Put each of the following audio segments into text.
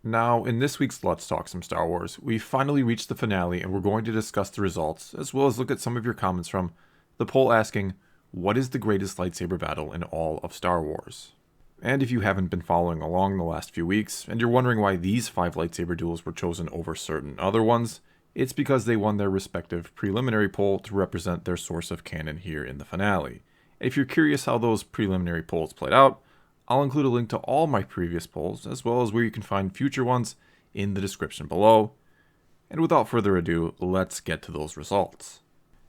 Now, in this week's Let's Talk Some Star Wars, we finally reached the finale and we're going to discuss the results, as well as look at some of your comments from the poll asking, what is the greatest lightsaber battle in all of Star Wars? And if you haven't been following along the last few weeks, and you're wondering why these 5 lightsaber duels were chosen over certain other ones, it's because they won their respective preliminary poll to represent their source of canon here in the finale. If you're curious how those preliminary polls played out, I'll include a link to all my previous polls, as well as where you can find future ones in the description below. And without further ado, let's get to those results.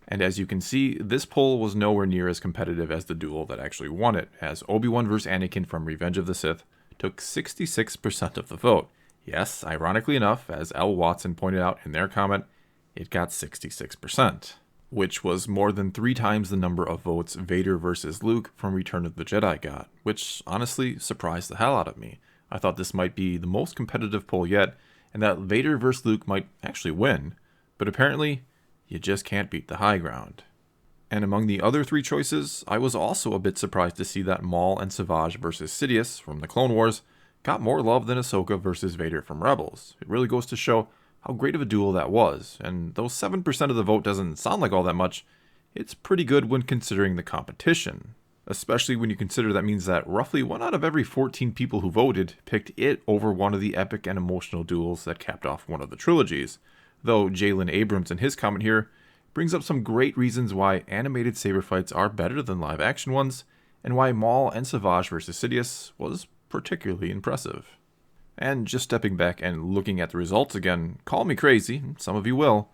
And as you can see, this poll was nowhere near as competitive as the duel that actually won it, as Obi-Wan vs. Anakin from Revenge of the Sith took 66% of the vote. Yes, ironically enough, as L. Watson pointed out in their comment, it got 66%, which was more than 3 times the number of votes Vader vs. Luke from Return of the Jedi got, which honestly surprised the hell out of me. I thought this might be the most competitive poll yet, and that Vader vs. Luke might actually win, but apparently, you just can't beat the high ground. And among the other 3 choices, I was also a bit surprised to see that Maul and Savage vs. Sidious from the Clone Wars got more love than Ahsoka vs. Vader from Rebels. It really goes to show how great of a duel that was, and though 7% of the vote doesn't sound like all that much, it's pretty good when considering the competition. Especially when you consider that means that roughly 1 out of every 14 people who voted picked it over one of the epic and emotional duels that capped off one of the trilogies. Though Jalen Abrams in his comment here brings up some great reasons why animated saber fights are better than live action ones, and why Maul and Savage vs. Sidious was particularly impressive. And just stepping back and looking at the results again, call me crazy, some of you will,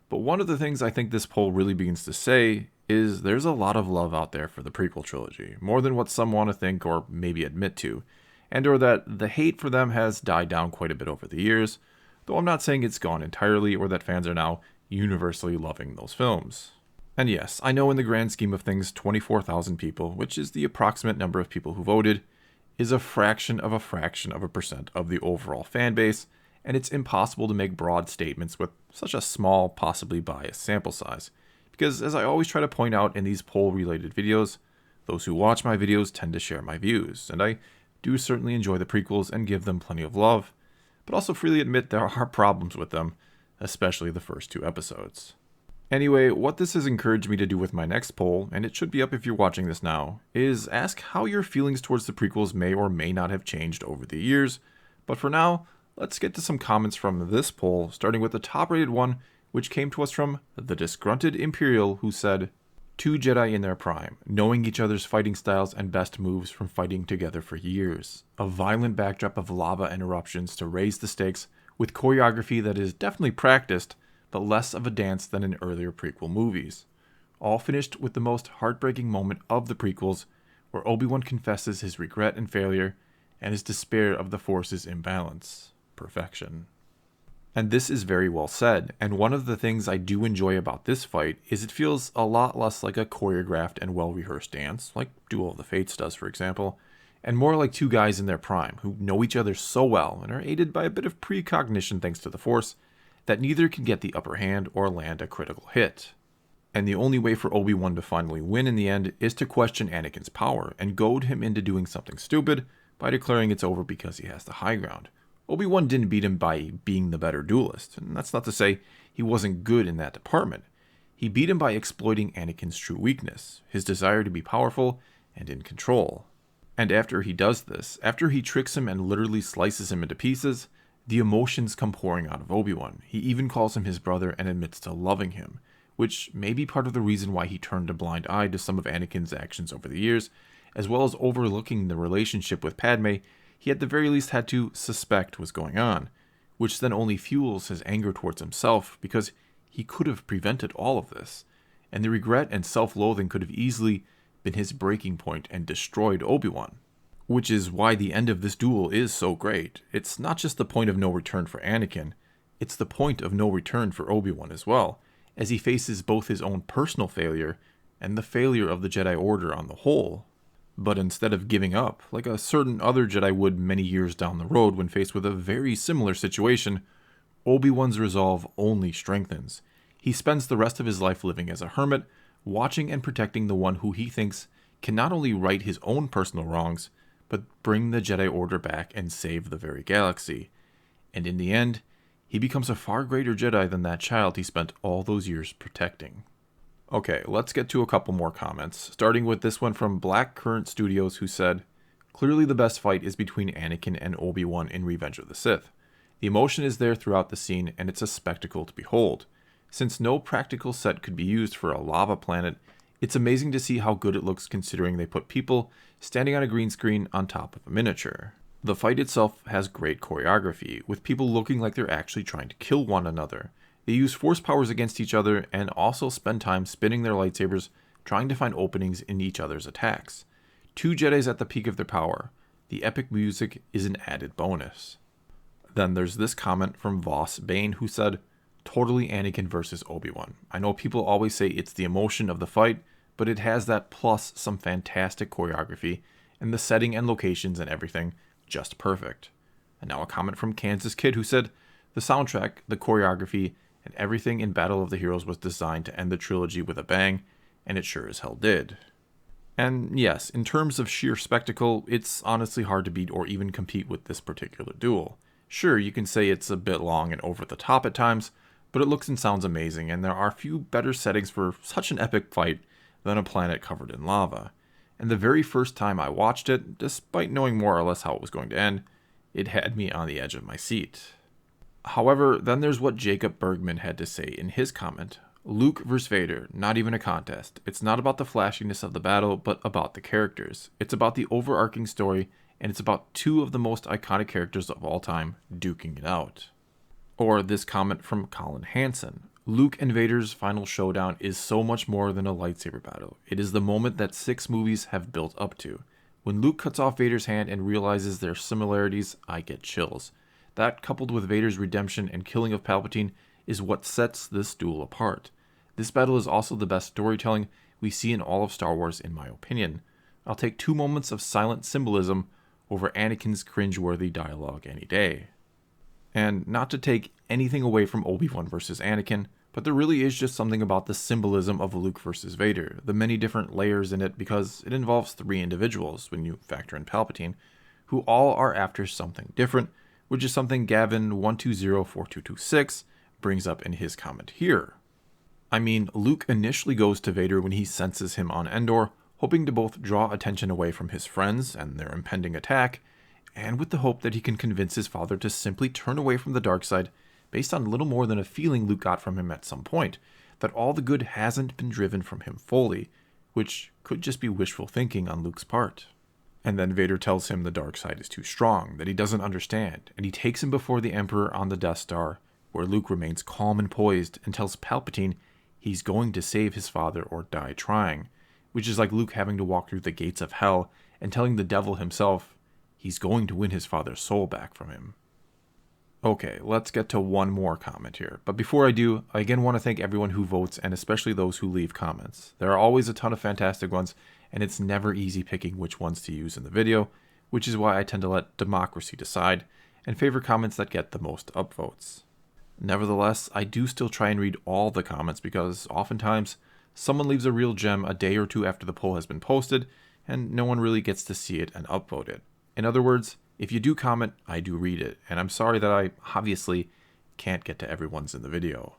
but one of the things I think this poll really begins to say is there's a lot of love out there for the prequel trilogy, more than what some want to think or maybe admit to, and or that the hate for them has died down quite a bit over the years, though I'm not saying it's gone entirely or that fans are now universally loving those films. And yes, I know in the grand scheme of things 24,000 people, which is the approximate number of people who voted, is a fraction of a percent of the overall fan base, and it's impossible to make broad statements with such a small, possibly biased sample size. Because as I always try to point out in these poll-related videos, those who watch my videos tend to share my views, and I do certainly enjoy the prequels and give them plenty of love, but also freely admit there are problems with them, especially the first 2 episodes. Anyway, what this has encouraged me to do with my next poll, and it should be up if you're watching this now, is ask how your feelings towards the prequels may or may not have changed over the years. But for now, let's get to some comments from this poll, starting with the top-rated one, which came to us from the Disgruntled Imperial, who said, 2 Jedi in their prime, knowing each other's fighting styles and best moves from fighting together for years. A violent backdrop of lava and eruptions to raise the stakes, with choreography that is definitely practiced, but less of a dance than in earlier prequel movies. All finished with the most heartbreaking moment of the prequels, where Obi-Wan confesses his regret and failure, and his despair of the Force's imbalance. Perfection. And this is very well said, and one of the things I do enjoy about this fight is it feels a lot less like a choreographed and well-rehearsed dance, like Duel of the Fates does for example, and more like 2 guys in their prime who know each other so well and are aided by a bit of precognition thanks to the Force, that neither can get the upper hand or land a critical hit. And the only way for Obi-Wan to finally win in the end is to question Anakin's power and goad him into doing something stupid by declaring it's over because he has the high ground. Obi-Wan didn't beat him by being the better duelist, and that's not to say he wasn't good in that department. He beat him by exploiting Anakin's true weakness, his desire to be powerful and in control. And after he does this, after he tricks him and literally slices him into pieces, the emotions come pouring out of Obi-Wan. He even calls him his brother and admits to loving him, which may be part of the reason why he turned a blind eye to some of Anakin's actions over the years, as well as overlooking the relationship with Padme he at the very least had to suspect was going on, which then only fuels his anger towards himself because he could have prevented all of this, and the regret and self-loathing could have easily been his breaking point and destroyed Obi-Wan. Which is why the end of this duel is so great. It's not just the point of no return for Anakin, it's the point of no return for Obi-Wan as well, as he faces both his own personal failure and the failure of the Jedi Order on the whole. But instead of giving up, like a certain other Jedi would many years down the road when faced with a very similar situation, Obi-Wan's resolve only strengthens. He spends the rest of his life living as a hermit, watching and protecting the one who he thinks can not only right his own personal wrongs, but bring the Jedi Order back and save the very galaxy. And in the end, he becomes a far greater Jedi than that child he spent all those years protecting. Okay, let's get to a couple more comments, starting with this one from Black Current Studios, who said, "Clearly the best fight is between Anakin and Obi-Wan in Revenge of the Sith. The emotion is there throughout the scene, and it's a spectacle to behold. Since no practical set could be used for a lava planet, it's amazing to see how good it looks considering they put people standing on a green screen on top of a miniature. The fight itself has great choreography, with people looking like they're actually trying to kill one another. They use force powers against each other and also spend time spinning their lightsabers, trying to find openings in each other's attacks. Two Jedis at the peak of their power. The epic music is an added bonus." Then there's this comment from Voss Bane, who said, "Totally Anakin versus Obi-Wan. I know people always say it's the emotion of the fight, but it has that plus some fantastic choreography, and the setting and locations and everything, just perfect." And now a comment from Kansas Kid, who said, "The soundtrack, the choreography, and everything in Battle of the Heroes was designed to end the trilogy with a bang, and it sure as hell did." And yes, in terms of sheer spectacle, it's honestly hard to beat or even compete with this particular duel. Sure, you can say it's a bit long and over the top at times, but it looks and sounds amazing, and there are few better settings for such an epic fight than a planet covered in lava. And the very first time I watched it, despite knowing more or less how it was going to end, it had me on the edge of my seat. However, then there's what Jacob Bergman had to say in his comment. "Luke vs. Vader, not even a contest. It's not about the flashiness of the battle, but about the characters. It's about the overarching story, and it's about two of the most iconic characters of all time duking it out." Or this comment from Colin Hansen. "Luke and Vader's final showdown is so much more than a lightsaber battle. It is the moment that 6 movies have built up to. When Luke cuts off Vader's hand and realizes their similarities, I get chills. That, coupled with Vader's redemption and killing of Palpatine, is what sets this duel apart. This battle is also the best storytelling we see in all of Star Wars, in my opinion. I'll take 2 moments of silent symbolism over Anakin's cringeworthy dialogue any day." And not to take anything away from Obi-Wan versus Anakin, but there really is just something about the symbolism of Luke versus Vader, the many different layers in it, because it involves 3 individuals, when you factor in Palpatine, who all are after something different, which is something Gavin 1204226 brings up in his comment here. I mean, Luke initially goes to Vader when he senses him on Endor, hoping to both draw attention away from his friends and their impending attack, and with the hope that he can convince his father to simply turn away from the dark side, based on little more than a feeling Luke got from him at some point, that all the good hasn't been driven from him fully, which could just be wishful thinking on Luke's part. And then Vader tells him the dark side is too strong, that he doesn't understand, and he takes him before the Emperor on the Death Star, where Luke remains calm and poised and tells Palpatine he's going to save his father or die trying, which is like Luke having to walk through the gates of hell and telling the devil himself he's going to win his father's soul back from him. Okay, let's get to one more comment here. But before I do, I again want to thank everyone who votes, and especially those who leave comments. There are always a ton of fantastic ones, and it's never easy picking which ones to use in the video, which is why I tend to let democracy decide, and favor comments that get the most upvotes. Nevertheless, I do still try and read all the comments because oftentimes someone leaves a real gem a day or 2 after the poll has been posted, and no one really gets to see it and upvote it. In other words, if you do comment, I do read it, and I'm sorry that I obviously can't get to everyone's in the video.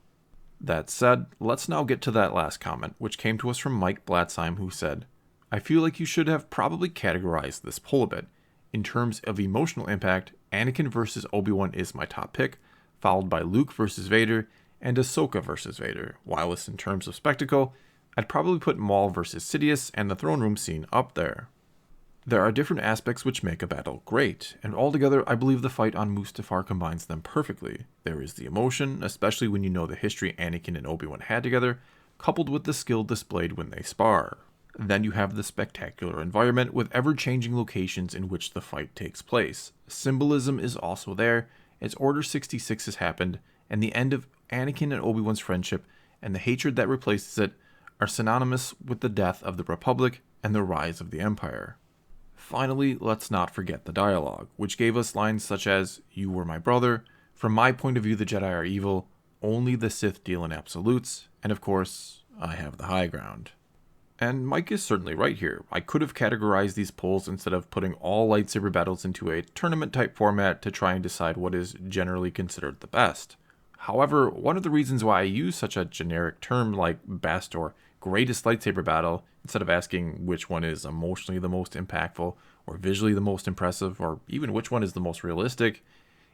That said, let's now get to that last comment, which came to us from Mike Blatzheim, who said, "I feel like you should have probably categorized this poll a bit. In terms of emotional impact, Anakin versus Obi-Wan is my top pick, followed by Luke versus Vader, and Ahsoka versus Vader. Whilst in terms of spectacle, I'd probably put Maul versus Sidious and the throne room scene up there. There are different aspects which make a battle great, and altogether I believe the fight on Mustafar combines them perfectly. There is the emotion, especially when you know the history Anakin and Obi-Wan had together, coupled with the skill displayed when they spar. Then you have the spectacular environment with ever-changing locations in which the fight takes place. Symbolism is also there, as Order 66 has happened, and the end of Anakin and Obi-Wan's friendship and the hatred that replaces it are synonymous with the death of the Republic and the rise of the Empire. Finally, let's not forget the dialogue, which gave us lines such as, "You were my brother," "From my point of view the Jedi are evil," "Only the Sith deal in absolutes," and of course, "I have the high ground." And Mike is certainly right here. I could have categorized these polls instead of putting all lightsaber battles into a tournament type format to try and decide what is generally considered the best. However, one of the reasons why I use such a generic term like best or greatest lightsaber battle, instead of asking which one is emotionally the most impactful, or visually the most impressive, or even which one is the most realistic,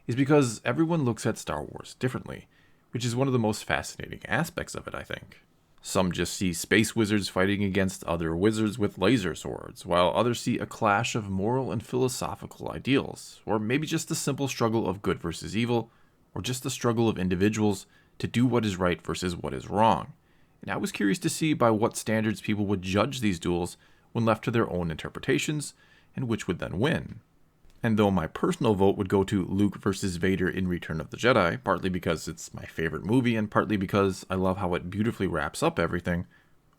is because everyone looks at Star Wars differently, which is one of the most fascinating aspects of it, I think. Some just see space wizards fighting against other wizards with laser swords, while others see a clash of moral and philosophical ideals, or maybe just the simple struggle of good versus evil, or just the struggle of individuals to do what is right versus what is wrong. And I was curious to see by what standards people would judge these duels when left to their own interpretations, and which would then win. And though my personal vote would go to Luke versus Vader in Return of the Jedi, partly because it's my favorite movie and partly because I love how it beautifully wraps up everything,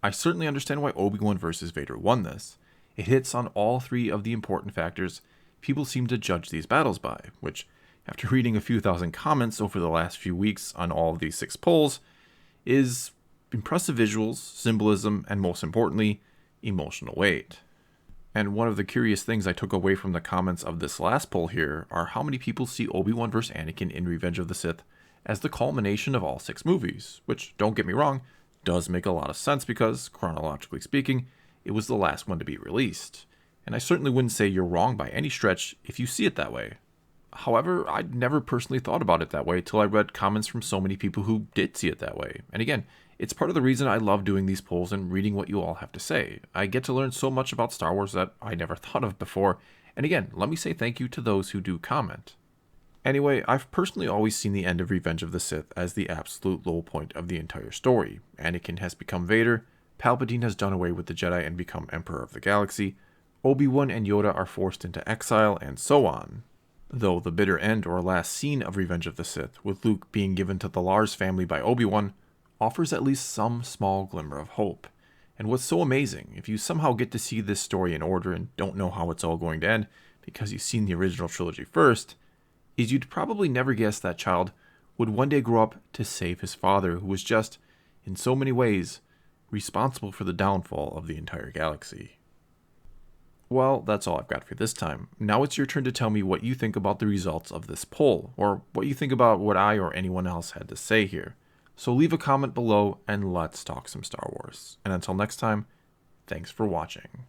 I certainly understand why Obi-Wan versus Vader won this. It hits on all three of the important factors people seem to judge these battles by, which, after reading a few thousand comments over the last few weeks on all of these 6 polls, is impressive visuals, symbolism, and most importantly, emotional weight. And one of the curious things I took away from the comments of this last poll here are how many people see Obi-Wan vs. Anakin in Revenge of the Sith as the culmination of all 6 movies, which, don't get me wrong, does make a lot of sense because, chronologically speaking, it was the last one to be released. And I certainly wouldn't say you're wrong by any stretch if you see it that way. However, I'd never personally thought about it that way till I read comments from so many people who did see it that way. And again, it's part of the reason I love doing these polls and reading what you all have to say. I get to learn so much about Star Wars that I never thought of before. And again, let me say thank you to those who do comment. Anyway, I've personally always seen the end of Revenge of the Sith as the absolute low point of the entire story. Anakin has become Vader, Palpatine has done away with the Jedi and become Emperor of the Galaxy, Obi-Wan and Yoda are forced into exile, and so on. Though the bitter end or last scene of Revenge of the Sith, with Luke being given to the Lars family by Obi-Wan, offers at least some small glimmer of hope. And what's so amazing, if you somehow get to see this story in order and don't know how it's all going to end because you've seen the original trilogy first, is you'd probably never guess that child would one day grow up to save his father, who was just, in so many ways, responsible for the downfall of the entire galaxy. Well, that's all I've got for this time. Now it's your turn to tell me what you think about the results of this poll, or what you think about what I or anyone else had to say here. So leave a comment below and let's talk some Star Wars. And until next time, thanks for watching.